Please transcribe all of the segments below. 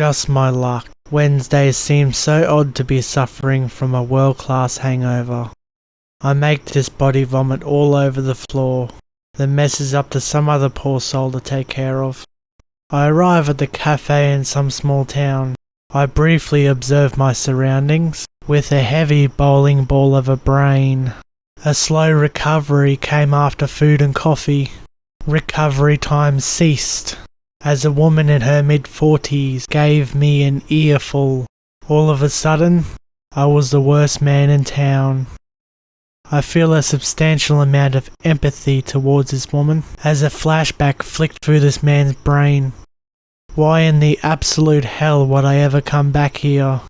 Just my luck. Wednesdays seem so odd to be suffering from a world-class hangover. I make this body vomit all over the floor. The mess is up to some other poor soul to take care of. I arrive at the cafe in some small town. I briefly observe my surroundings, with a heavy bowling ball of a brain. A slow recovery came after food and coffee. Recovery time ceased, as a woman in her mid-40s gave me an earful. All of a sudden, I was the worst man in town. I feel a substantial amount of empathy towards this woman, as a flashback flicked through this man's brain. Why in the absolute hell would I ever come back here?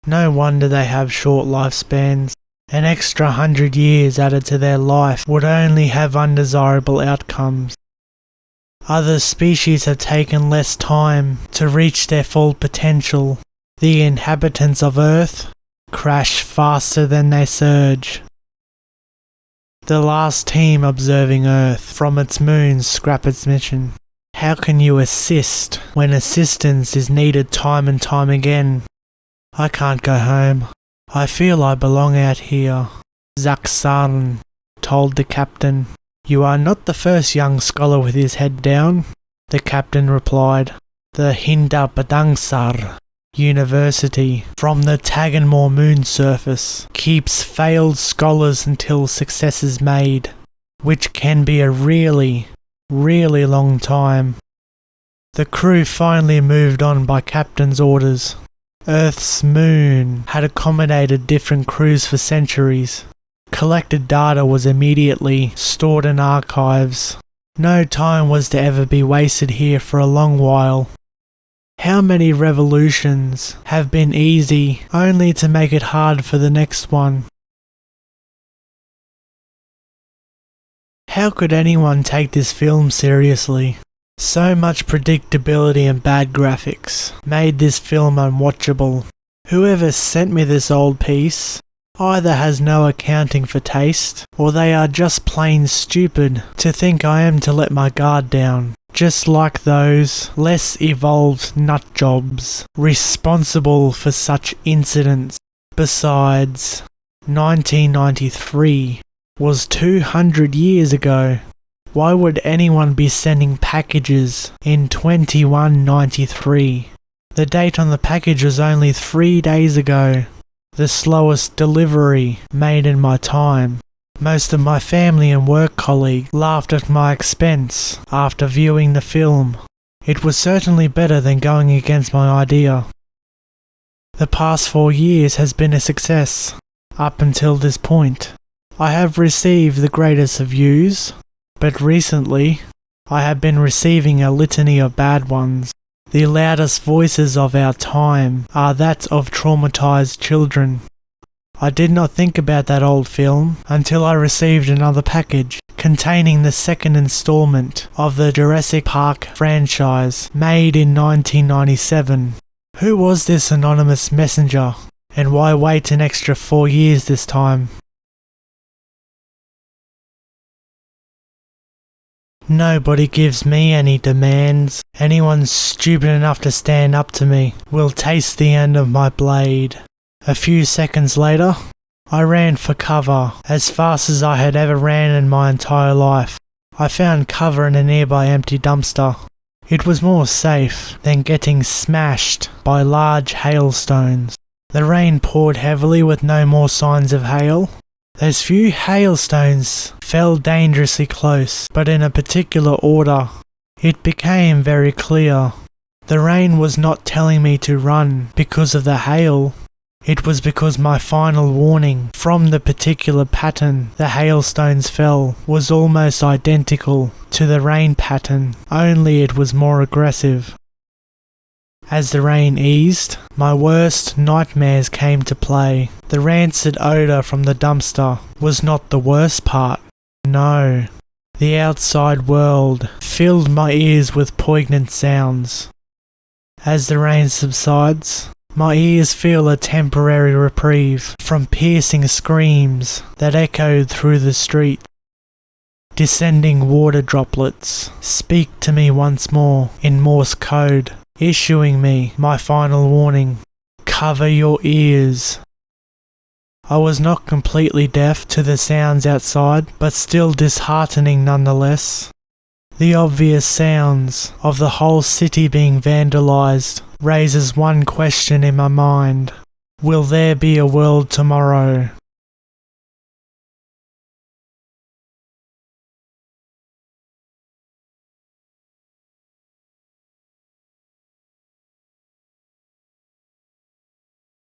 No wonder they have short lifespans. An extra 100 years added to their life would only have undesirable outcomes. Other species have taken less time to reach their full potential. The inhabitants of Earth crash faster than they surge. The last team observing Earth from its moons scrap its mission. How can you assist when assistance is needed time and time again? I can't go home. I feel I belong out here. Zaksarn told the captain. You are not the first young scholar with his head down, the captain replied. The Hinda Badangsar University from the Taganmore moon surface keeps failed scholars until success is made, which can be a really long time. The crew finally moved on by captain's orders. Earth's moon had accommodated different crews for centuries. Collected data was immediately stored in archives. No time was to ever be wasted here for a long while. How many revolutions have been easy only to make it hard for the next one? How could anyone take this film seriously? So much predictability and bad graphics made this film unwatchable. Whoever sent me this old piece either has no accounting for taste, or they are just plain stupid to think I am to let my guard down, just like those less evolved nutjobs responsible for such incidents. Besides, 1993 was 200 years ago. Why would anyone be sending packages in 2193? The date on the package was only 3 days ago. The slowest delivery made in my time. Most of my family and work colleagues laughed at my expense after viewing the film. It was certainly better than going against my idea. The past 4 years has been a success, up until this point. I have received the greatest of views, but recently I have been receiving a litany of bad ones. The loudest voices of our time are that of traumatized children. I did not think about that old film until I received another package containing the second installment of the Jurassic Park franchise made in 1997. Who was this anonymous messenger, and why wait an extra 4 years this time? Nobody gives me any demands. Anyone stupid enough to stand up to me will taste the end of my blade. A few seconds later, I ran for cover as fast as I had ever ran in my entire life. I found cover in a nearby empty dumpster. It was more safe than getting smashed by large hailstones. The rain poured heavily with no more signs of hail. Those few hailstones fell dangerously close, but in a particular order. It became very clear. The rain was not telling me to run because of the hail. It was because my final warning from the particular pattern the hailstones fell was almost identical to the rain pattern, only it was more aggressive. As the rain eased, my worst nightmares came to play. The rancid odour from the dumpster was not the worst part. No. The outside world filled my ears with poignant sounds. As the rain subsides, my ears feel a temporary reprieve from piercing screams that echoed through the street. Descending water droplets speak to me once more in Morse code, issuing me my final warning. Cover your ears. I was not completely deaf to the sounds outside, but still disheartening nonetheless. The obvious sounds of the whole city being vandalized raises one question in my mind. Will there be a world tomorrow?